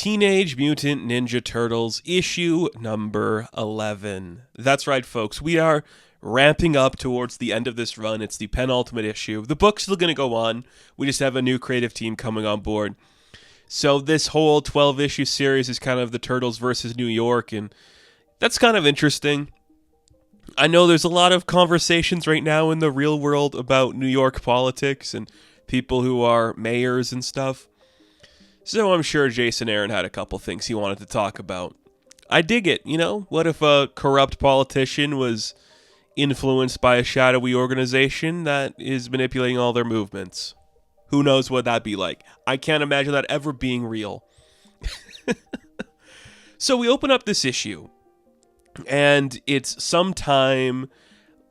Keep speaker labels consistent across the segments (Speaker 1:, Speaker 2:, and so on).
Speaker 1: Teenage Mutant Ninja Turtles issue number 11. That's right, folks. We are ramping up towards the end of this run. It's the penultimate issue. The book's still going to go on. We just have a new creative team coming on board. So this whole 12-issue series is kind of the Turtles versus New York, and that's kind of interesting. I know there's a lot of conversations right now in the real world about New York politics and people who are mayors and stuff. So I'm sure Jason Aaron had a couple things he wanted to talk about. I dig it, you know? What if a corrupt politician was influenced by a shadowy organization that is manipulating all their movements? Who knows what that'd be like? I can't imagine that ever being real. So we open up this issue, and it's sometime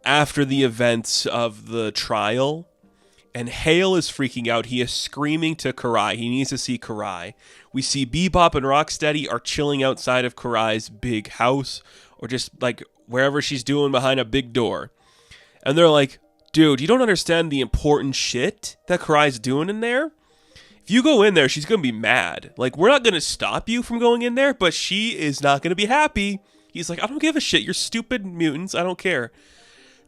Speaker 1: after the events of the trial. And Hale is freaking out. He is screaming to Karai. He needs to see Karai. We see Bebop and Rocksteady are chilling outside of Karai's big house, or just like wherever she's doing behind a big door. And they're like, dude, you don't understand the important shit that Karai's doing in there? If you go in there, she's going to be mad. Like, we're not going to stop you from going in there, but she is not going to be happy. He's like, I don't give a shit. You're stupid mutants. I don't care.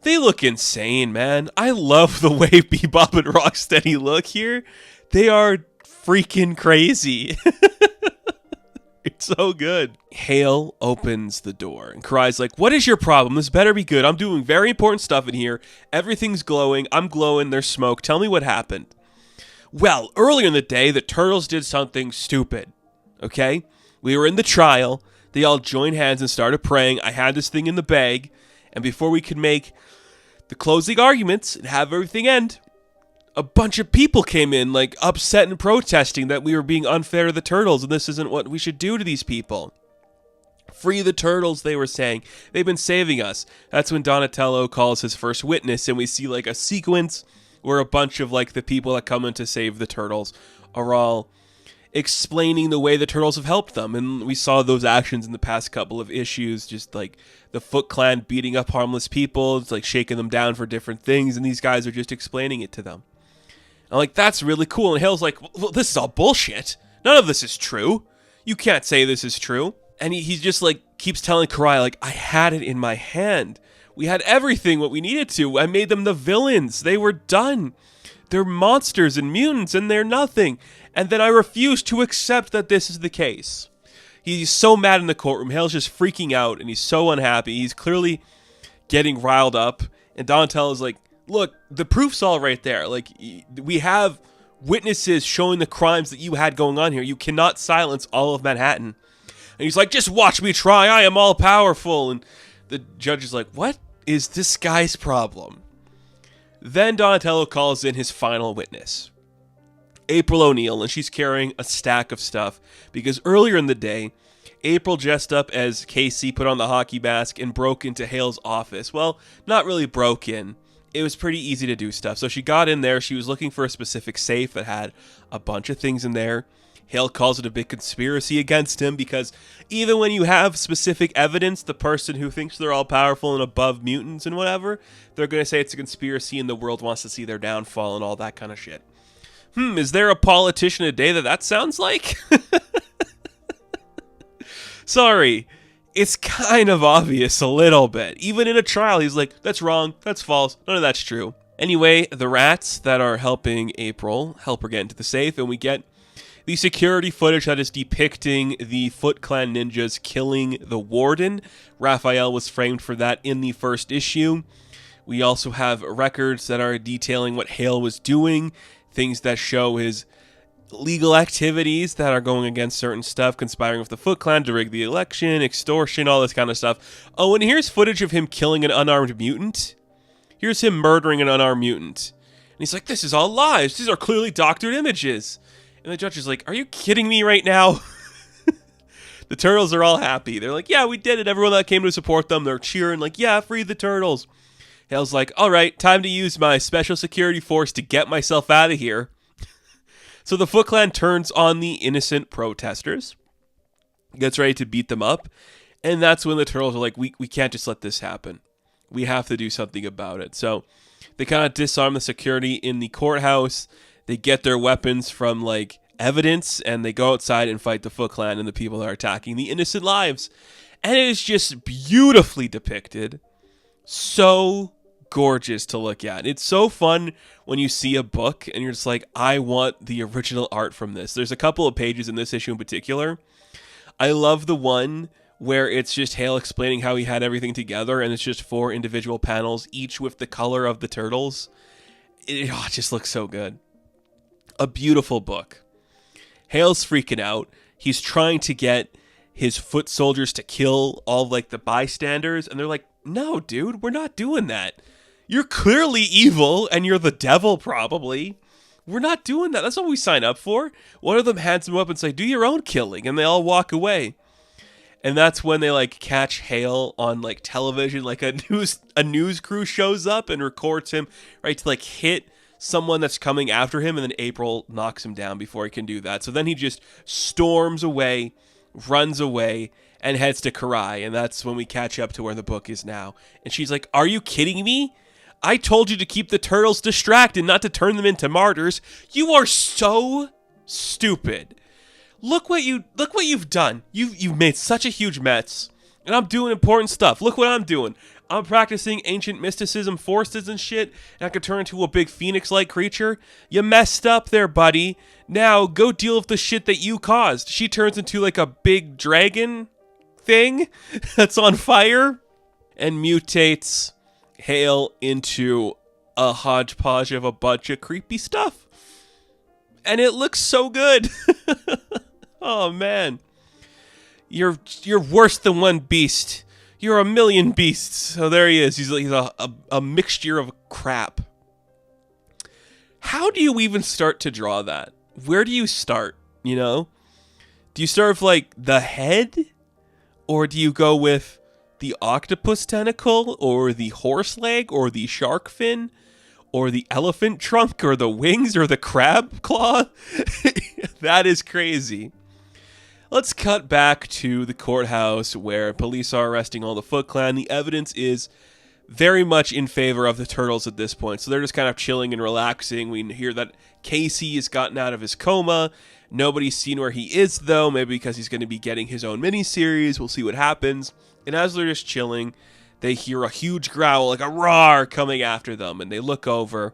Speaker 1: They look insane, man. I love the way Bebop and Rocksteady look here. They are freaking crazy. It's so good. Hale opens the door, and Karai's like, what is your problem? This better be good. I'm doing very important stuff in here. Everything's glowing. I'm glowing. There's smoke. Tell me what happened. Well, earlier in the day, the Turtles did something stupid. Okay? We were in the trial. They all joined hands and started praying. I had this thing in the bag. And before we could make the closing arguments and have everything end, a bunch of people came in, like, upset and protesting that we were being unfair to the Turtles, and this isn't what we should do to these people. Free the Turtles, they were saying. They've been saving us. That's when Donatello calls his first witness, and we see, like, a sequence where a bunch of, like, the people that come in to save the Turtles are all explaining the way the Turtles have helped them. And we saw those actions in the past couple of issues, just like the Foot Clan beating up harmless people. It's like shaking them down for different things, and these guys are just explaining it to them. I'm like, that's really cool. And Hale's like, well, this is all bullshit. None of this is true. You can't say this is true. And he just like keeps telling Karai, like, I had it in my hand. We had everything what we needed to. I made them the villains. They were done. They're monsters and mutants, and they're nothing. And then I refuse to accept that this is the case. He's so mad in the courtroom. Hale's just freaking out, and he's so unhappy. He's clearly getting riled up. And Donatello's like, look, the proof's all right there. Like, we have witnesses showing the crimes that you had going on here. You cannot silence all of Manhattan. And he's like, just watch me try. I am all powerful. And the judge is like, what is this guy's problem? Then Donatello calls in his final witness, April O'Neil, and she's carrying a stack of stuff because earlier in the day, April dressed up as Casey, put on the hockey mask, and broke into Hale's office. Well, not really broke in. It was pretty easy to do stuff. So she got in there. She was looking for a specific safe that had a bunch of things in there. Hale calls it a big conspiracy against him because even when you have specific evidence, the person who thinks they're all powerful and above mutants and whatever, they're going to say it's a conspiracy and the world wants to see their downfall and all that kind of shit. Is there a politician today that sounds like? Sorry, it's kind of obvious a little bit. Even in a trial, he's like, that's wrong, that's false, none of that's true. Anyway, the rats that are helping April help her get into the safe, and we get the security footage that is depicting the Foot Clan ninjas killing the warden. Raphael was framed for that in the first issue. We also have records that are detailing what Hale was doing, things that show his legal activities that are going against certain stuff, conspiring with the Foot Clan to rig the election, extortion, all this kind of stuff. Oh, and here's footage of him killing an unarmed mutant. Here's him murdering an unarmed mutant. And he's like, this is all lies. These are clearly doctored images. And the judge is like, are you kidding me right now? The Turtles are all happy. They're like, yeah, we did it. Everyone that came to support them, they're cheering like, yeah, free the Turtles. Hale's like, all right, time to use my special security force to get myself out of here. So the Foot Clan turns on the innocent protesters, gets ready to beat them up, and that's when the Turtles are like, we can't just let this happen. We have to do something about it. So they kind of disarm the security in the courthouse. They get their weapons from, like, evidence, and they go outside and fight the Foot Clan and the people that are attacking the innocent lives. And it is just beautifully depicted. So gorgeous to look at. It's so fun when you see a book and you're just like, I want the original art from this. There's a couple of pages in this issue in particular. I love the one where it's just Hale explaining how he had everything together, and it's just 4 individual panels, each with the color of the turtles. It just looks so good. A beautiful book. Hale's freaking out. He's trying to get his foot soldiers to kill all like the bystanders, and they're like, no, dude, we're not doing that. You're clearly evil, and you're the devil, probably. We're not doing that. That's what we sign up for. One of them hands him up and say, do your own killing, and they all walk away. And that's when they like catch Hale on like television, like a news crew shows up and records him, right, to like hit someone that's coming after him, and then April knocks him down before he can do that. So then he just storms away, runs away, and heads to Karai, and that's when we catch up to where the book is now. And she's like, are you kidding me? I told you to keep the turtles distracted, not to turn them into martyrs. You are so stupid. Look what you've done. You've made such a huge mess, and I'm doing important stuff. Look what I'm doing. I'm practicing ancient mysticism forces and shit, and I could turn into a big phoenix-like creature. You messed up there, buddy. Now go deal with the shit that you caused. She turns into like a big dragon thing that's on fire and mutates Hale into a hodgepodge of a bunch of creepy stuff. And it looks so good. Oh man. You're worse than one beast. You're a million beasts. So there he is. He's a mixture of crap. How do you even start to draw that? Where do you start, you know? Do you start with like the head? Or do you go with the octopus tentacle, or the horse leg, or the shark fin, or the elephant trunk, or the wings, or the crab claw? That is crazy. Let's cut back to the courthouse where police are arresting all the Foot Clan. The evidence is very much in favor of the turtles at this point, so they're just kind of chilling and relaxing. We hear that Casey has gotten out of his coma. Nobody's seen where he is, though, maybe because he's going to be getting his own miniseries. We'll see what happens. And as they're just chilling, they hear a huge growl, like a roar, coming after them. And they look over,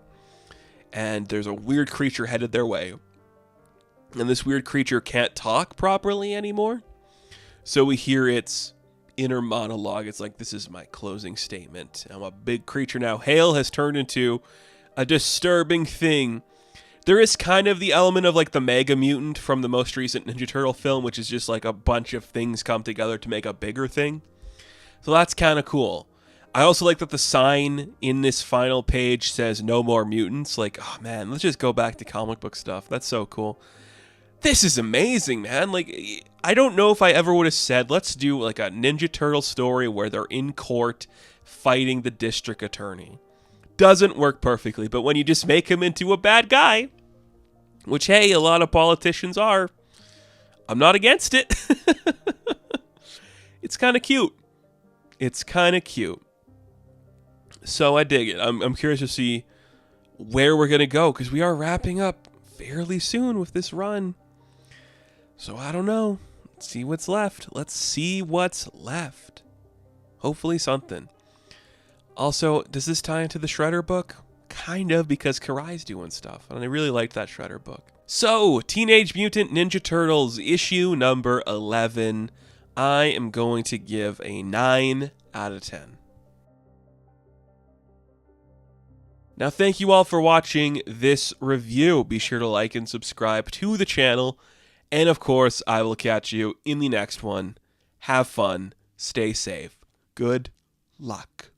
Speaker 1: and there's a weird creature headed their way. And this weird creature can't talk properly anymore. So we hear its inner monologue. It's like, this is my closing statement. I'm a big creature now. Hale has turned into a disturbing thing. There is kind of the element of like the Mega Mutant from the most recent Ninja Turtle film, which is just like a bunch of things come together to make a bigger thing. So that's kind of cool. I also like that the sign in this final page says no more mutants. Like, oh man, let's just go back to comic book stuff. That's so cool. This is amazing, man. Like, I don't know if I ever would have said, let's do like a Ninja Turtle story where they're in court fighting the district attorney. Doesn't work perfectly, but when you just make him into a bad guy, which, hey, a lot of politicians are, I'm not against it. It's kind of cute. It's kind of cute. So I dig it. I'm curious to see where we're going to go, because we are wrapping up fairly soon with this run. So I don't know. Let's see what's left. Let's see what's left. Hopefully something. Also, does this tie into the Shredder book? Kind of, because Karai's doing stuff, and I really liked that Shredder book. So, Teenage Mutant Ninja Turtles issue number 11. I am going to give a 9 out of 10. Now, thank you all for watching this review. Be sure to like and subscribe to the channel. And of course, I will catch you in the next one. Have fun. Stay safe. Good luck.